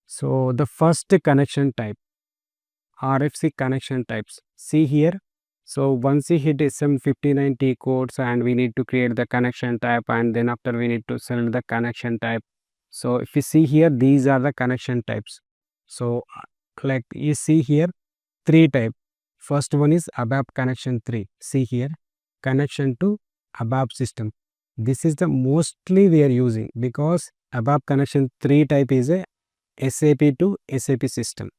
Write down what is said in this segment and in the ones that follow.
So the first connection type, RFC connection types. See here. So once we hit SM59 T codes and we need to create the connection type, and then after we need to select the connection type. So if you see here, these are the connection types. So like you see here, three type. First one is Abap connection 3. See here, connection to Abap system. This is the mostly we are using because Abap connection 3 type is a SAP to SAP system.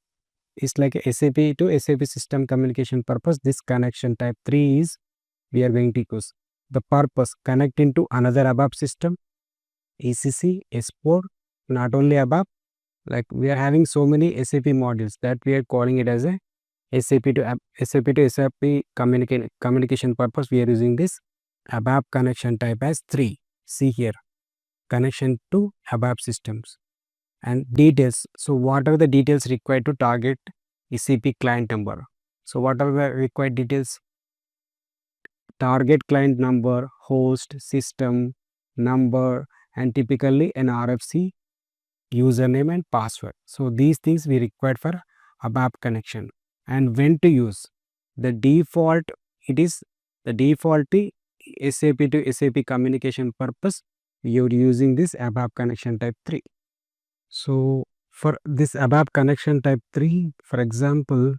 It's like a SAP to SAP system communication purpose. This connection type 3 is we are going to use. The purpose, connecting to another Abap system, ECC, S4, not only Abap, like we are having so many SAP modules that we are calling it as a SAP to SAP communication purpose. We are using this Abap connection type as 3. See here, connection to Abap systems. And details. So what are the details required to target SAP client number? So what are the required details? Target client number, host, system, number, and typically an RFC, username and password. So these things we required for Abap connection. And when to use? The default, it is the default SAP to SAP communication purpose. You're using this Abap connection type 3. So for this Abap connection type 3, for example,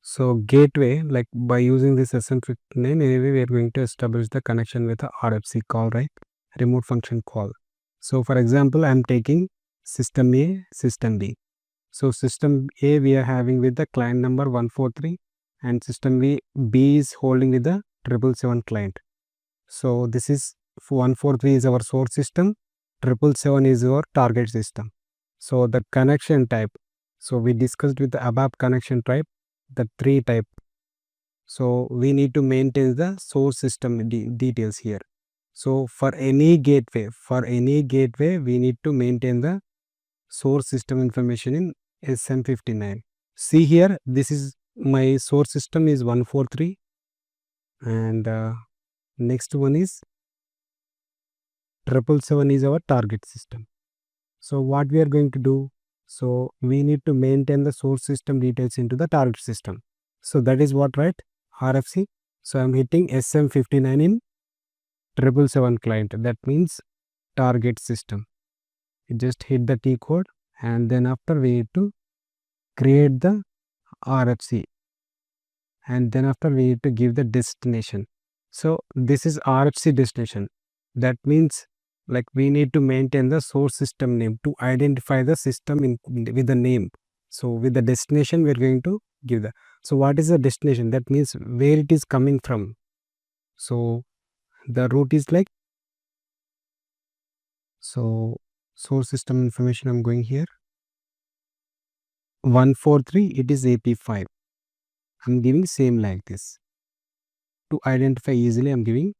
so gateway, like by using this SM59, anyway, we are going to establish the connection with a RFC call, right? Remote function call. So for example, I'm taking system A, system B. So system A we are having with the client number 143 and system B is holding with the 777 client. So this is 143 is our source system, 777 is our target system. So the connection type, so we discussed with the Abap connection type, the 3 type. So we need to maintain the source system details here. So for any gateway, we need to maintain the source system information in SM59. See here, this is my source system is 143 and next one is 777 is our target system. So what we are going to do? So we need to maintain the source system details into the target system. So that is what, right? RFC. So I'm hitting SM59 in 777 client. That means target system. You just hit the T code and then after we need to create the RFC and then after we need to give the destination. So this is RFC destination. That means like we need to maintain the source system name to identify the system with the name. So with the destination we are going to give the. So what is the destination? That means where it is coming from. So the route is like, so source system information I'm going here. 143 it is AP5. I'm giving same like this. To identify easily I'm giving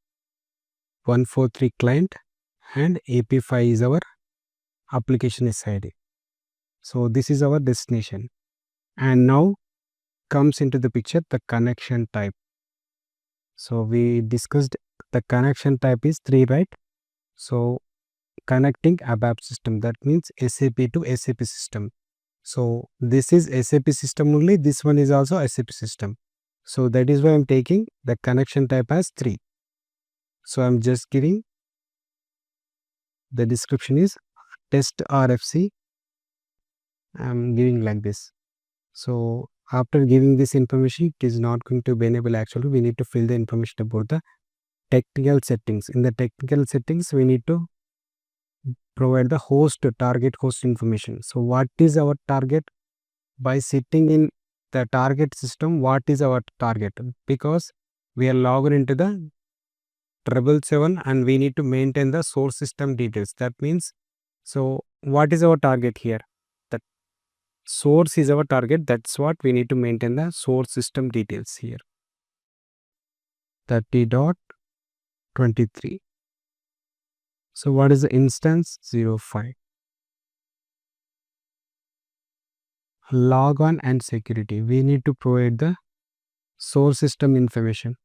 143 client and AP5 is our application SID. So this is our destination. And now comes into the picture the connection type. So we discussed the connection type is 3, right? So connecting Abap system, that means SAP to SAP system. So this is SAP system only, this one is also SAP system. So that is why I'm taking the connection type as 3. So I'm just giving the description is test RFC. I'm giving like this. So after giving this information, it is not going to be enabled. Actually, we need to fill the information about the technical settings. In the technical settings, we need to provide the host, target host information. So what is our target? By sitting in the target system, what is our target? Because we are logged into the 777 and we need to maintain the source system details. That means, so what is our target here? The source is our target. That's what we need to maintain the source system details here. 30.23. So what is the instance? 05. Log on and security. We need to provide the source system information.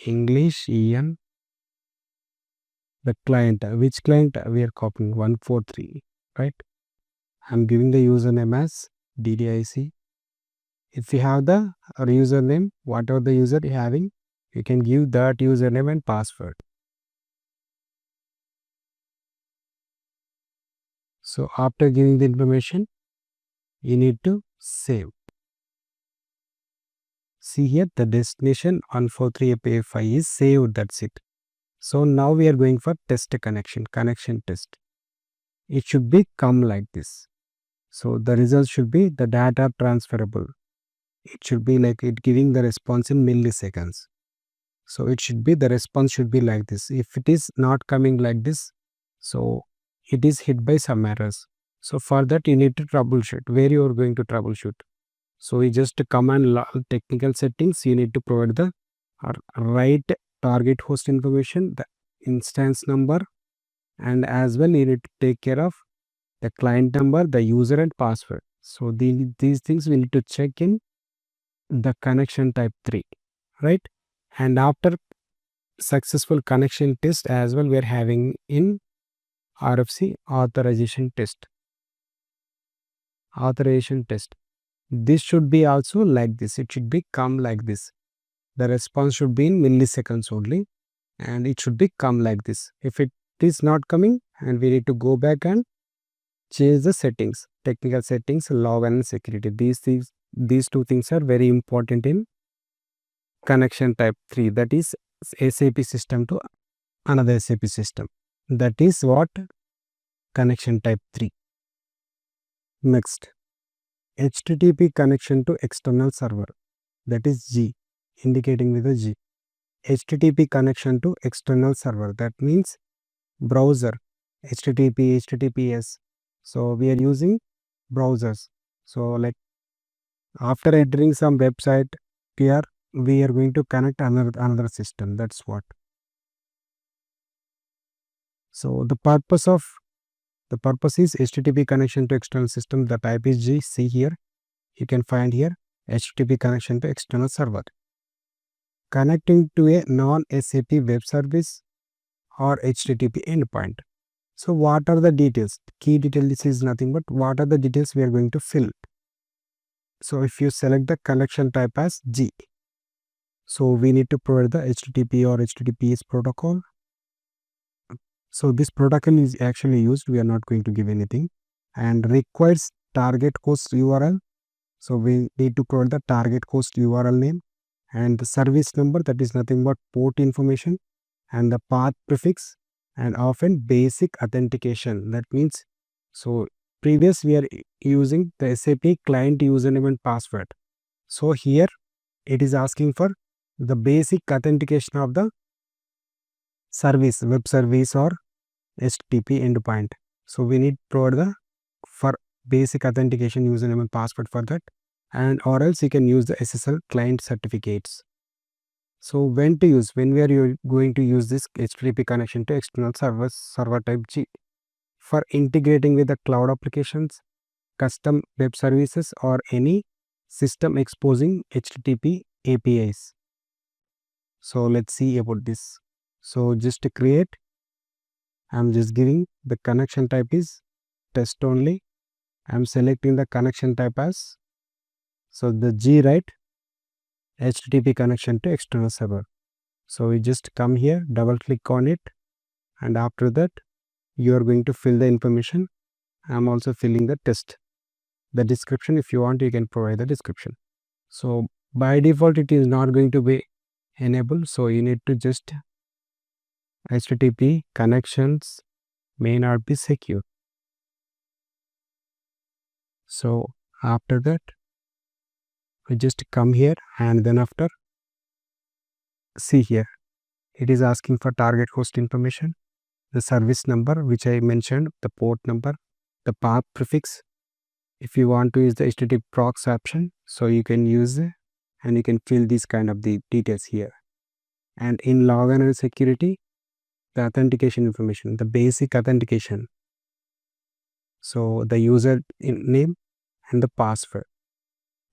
English, EN, the client. Which client we are copying? 143, right? I'm giving the username as DDIC. If you have the username, whatever the user is having, you can give that username and password. So after giving the information, you need to save. See here, the destination 143 API file is saved, that's it. So now we are going for test connection test. It should be come like this. So the result should be the data transferable. It should be like it giving the response in milliseconds. So it should be, the response should be like this. If it is not coming like this, so it is hit by some errors. So for that you need to troubleshoot. Where you are going to troubleshoot? So you just command technical settings. You need to provide the right target host information, the instance number, and as well you need to take care of the client number, the user and password. So these things we need to check in the connection type 3, right? And after successful connection test as well, we are having in RFC authorization test. This should be also like this. It should be come like this. The response should be in milliseconds only, and it should be come like this. If it is not coming, and we need to go back and change the settings, technical settings, log and security. These two things are very important in connection type 3, that is SAP system to another SAP system. That is what connection type 3. Next, HTTP connection to external server, that is G, indicating with a G. HTTP connection to external server, that means browser, HTTP, HTTPS. So we are using browsers. So like after entering some website here, we are going to connect another system. That's what. So the purpose is HTTP connection to external system. The type is G. See here, you can find here HTTP connection to external server. Connecting to a non-SAP web service or HTTP endpoint. So what are the details? Key details is nothing but what are the details we are going to fill. So if you select the connection type as G, so we need to provide the HTTP or HTTPS protocol. So this protocol is actually used, we are not going to give anything, and requires target host URL. So we need to provide the target host URL name and the service number, that is nothing but port information, and the path prefix, and often basic authentication. That means, so previous we are using the SAP client username and password. So here it is asking for the basic authentication of the service, web service or HTTP endpoint. So we need to provide the for basic authentication username and password for that, and or else you can use the SSL client certificates. So when to use? When we are going to use this HTTP connection to external server type G for integrating with the cloud applications, custom web services, or any system exposing HTTP APIs. So let's see about this. So just to create, I'm just giving the connection type is test only. I'm selecting the connection type as, so the G, right, HTTP connection to external server. So we just come here, double click on it, and after that you are going to fill the information. I'm also filling the test, the description. If you want, you can provide the description. So by default it is not going to be enabled, so you need to just HTTP connections may not be secure. So after that we just come here, and then after, see here, it is asking for target host information, the service number which I mentioned, the port number, the path prefix. If you want to use the HTTP prox option, so you can use it, and you can fill these kind of the details here. And in login and security, the authentication information, the basic authentication, so the user name and the password.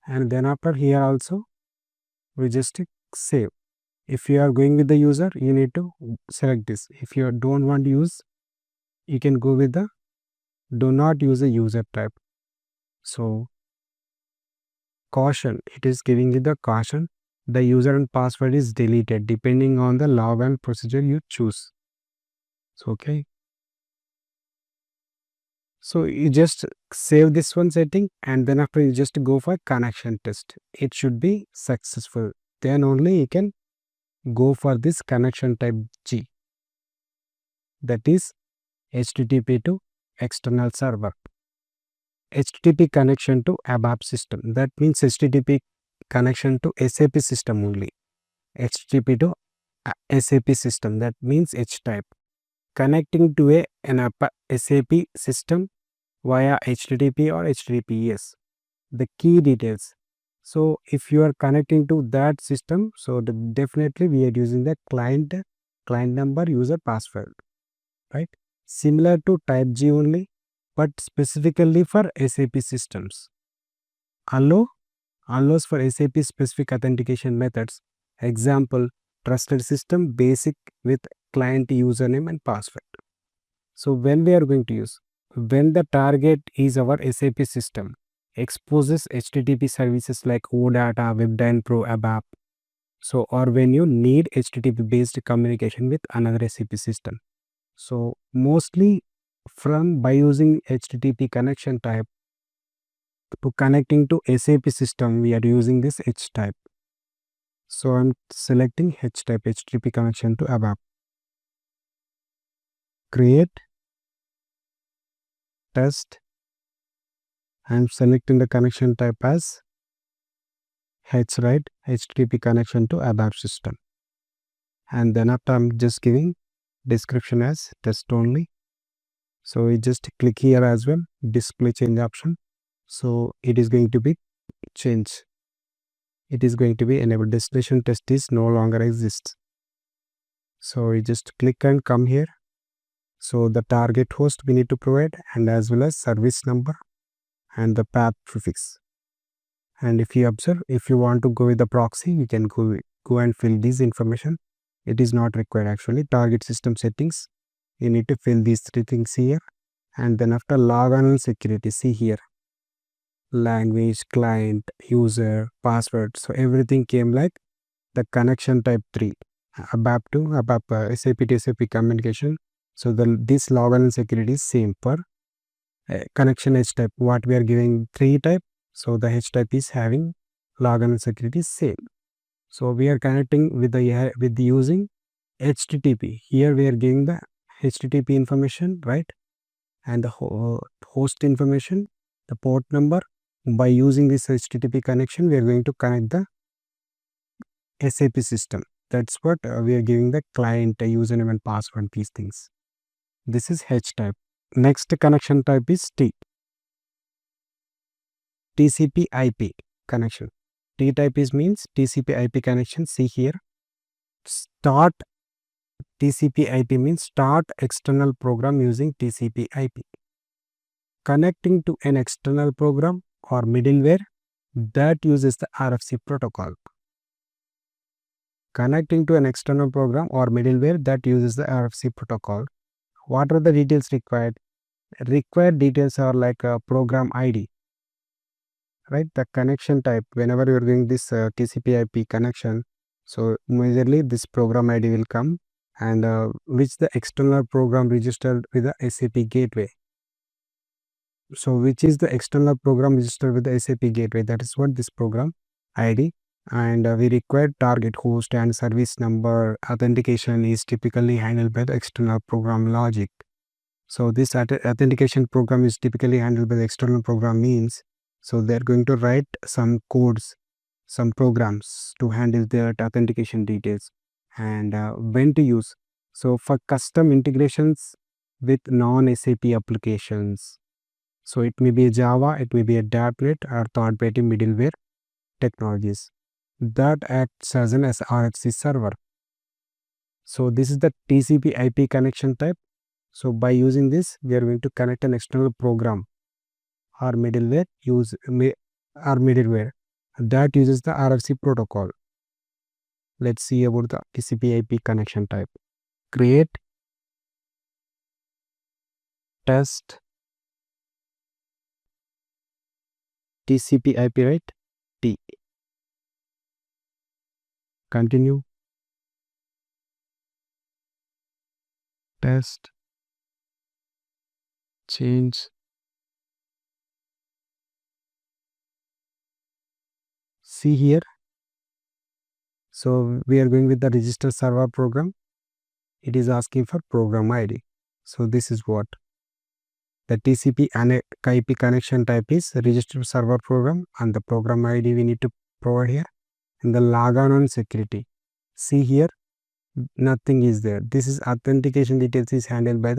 And then after here also we just save. If you are going with the user, you need to select this. If you don't want to use, you can go with the do not use a user type. So caution, it is giving you the caution, the user and password is deleted depending on the login procedure you choose. So okay, so you just save this one setting, and then after you just go for connection test. It should be successful, then only you can go for this connection type G, that is HTTP to external server. HTTP connection to Abap system, that means HTTP connection to SAP system only. HTTP to SAP system, that means H type. Connecting to an SAP system via HTTP or HTTPS. The key details. So if you are connecting to that system, so definitely we are using the client number, user, password, right? Similar to type G only, but specifically for SAP systems. Allows for SAP specific authentication methods. Example, trusted system basic with client username and password. So when we are going to use, when the target is our SAP system, exposes HTTP services like OData, WebDyn Pro, Abap. So or when you need HTTP based communication with another SAP system. So mostly by using HTTP connection type to connecting to SAP system, we are using this H type. So I'm selecting H type, HTTP connection to Abap. Create, test. I'm selecting the connection type as H, right? HTTP connection to Abap system. And then after I'm just giving description as test only. So we just click here as well, display change option. So it is going to be changed. It is going to be enabled. Destination test is no longer exists. So we just click and come here. So the target host we need to provide, and as well as service number and the path prefix. And if you observe, if you want to go with the proxy, you can go and fill this information. It is not required actually. Target system settings, you need to fill these three things here. And then after login and security, see here, language, client, user, password. So everything came like the connection type 3, Abap to Abap, SAP to SAP communication. So this login and security is same for connection H type. What we are giving 3 type, so the H type is having login and security is same. So we are connecting with the using HTTP. Here we are giving the HTTP information, right? And the host information, the port number. By using this HTTP connection, we are going to connect the SAP system. That's what we are giving the client username and password, these things. This is H type. Next connection type is T. TCP IP connection. T type is means TCP IP connection. See here. Start TCP IP means start external program using TCP IP. Connecting to an external program or middleware that uses the RFC protocol. Connecting to an external program or middleware that uses the RFC protocol. What are the details required? Required details are like a program ID, right? The connection type, whenever you are doing this TCP IP connection, so majorly this program ID will come, and which the external program registered with the SAP gateway. So which is the external program registered with the SAP gateway, that is what this program ID. And we require target host and service number. Authentication is typically handled by the external program logic. So this authentication program is typically handled by the external program means, so they're going to write some codes, some programs to handle their authentication details. And when to use, so for custom integrations with non-SAP applications. So it may be a Java, it may be a .NET or third-party middleware technologies that acts as an RFC server. So this is the TCP IP connection type. So by using this, we are going to connect an external program or middleware that uses the RFC protocol. Let's see about the TCP IP connection type. Create, test, TCP IP, right? T. Continue. Test. Change. See here. So we are going with the register server program. It is asking for program ID. So this is what the TCP and IP connection type is register server program, and the program ID we need to provide here. And the logon on security. See here, nothing is there. This is authentication details is handled by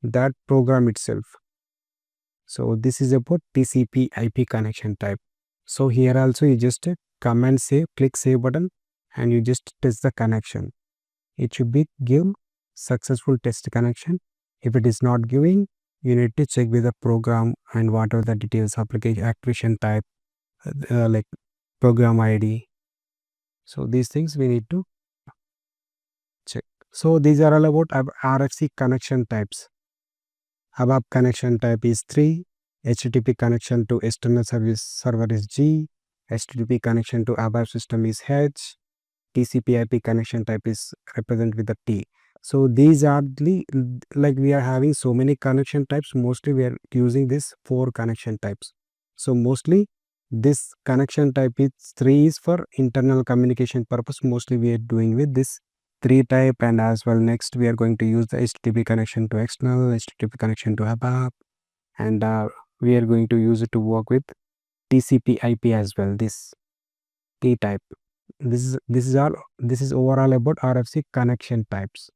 that program itself. So this is about TCP IP connection type. So here also you just come and save, click save button, and you just test the connection. It should be give successful test connection. If it is not giving, you need to check with the program and whatever the details, application activation type, like program ID. So these things we need to check. So these are all about RFC connection types. Abap connection type is 3. HTTP connection to external service server is G. HTTP connection to Abap system is H. TCP IP connection type is represented with the T. So these are the, like we are having so many connection types. Mostly we are using this 4 connection types. So mostly this connection type is 3 is for internal communication purpose. Mostly we are doing with this 3 type, and as well next we are going to use the HTTP connection to external, HTTP connection to Abap, and we are going to use it to work with TCP IP as well. This T type. This is overall about RFC connection types.